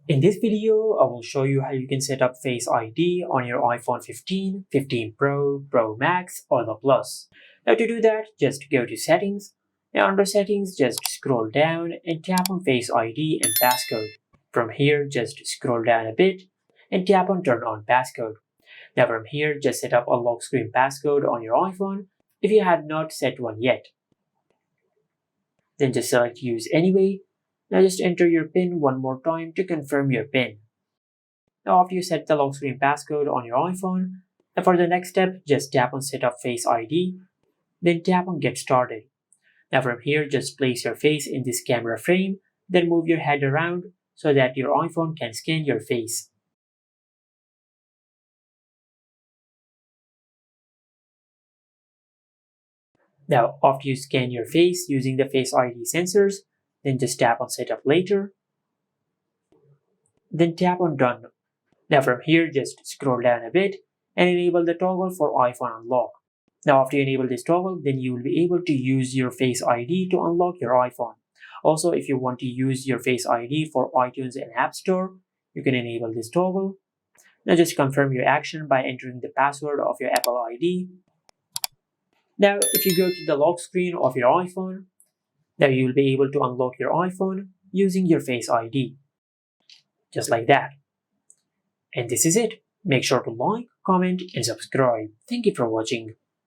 In this video, I will show you how you can set up Face ID on your iPhone 15, 15 Pro, Pro Max, or the Plus. Now to do that, just go to Settings. Now under Settings, just scroll down and tap on Face ID and Passcode. From here, just scroll down a bit and tap on Turn on Passcode. Now from here, just set up a lock screen passcode on your iPhone if you have not set one yet. Then just select Use Anyway. Now just enter your PIN one more time to confirm your PIN. Now after you set the lock screen passcode on your iPhone, and for the next step, just tap on Set up Face ID, then tap on Get Started. Now from here, just place your face in this camera frame, then move your head around so that your iPhone can scan your face. Now after you scan your face using the Face ID sensors, then just tap on Setup Later, then tap on Done. Now from here, just scroll down a bit and enable the toggle for iPhone Unlock. Now after you enable this toggle, then you will be able to use your Face ID to unlock your iPhone. Also, if you want to use your Face ID for iTunes and App Store, you can enable this toggle. Now just confirm your action by entering the password of your Apple ID. Now if you go to the lock screen of your iPhone, now you will be able to unlock your iPhone using your Face ID. Just like that. And this is it. Make sure to like, comment, and subscribe. Thank you for watching.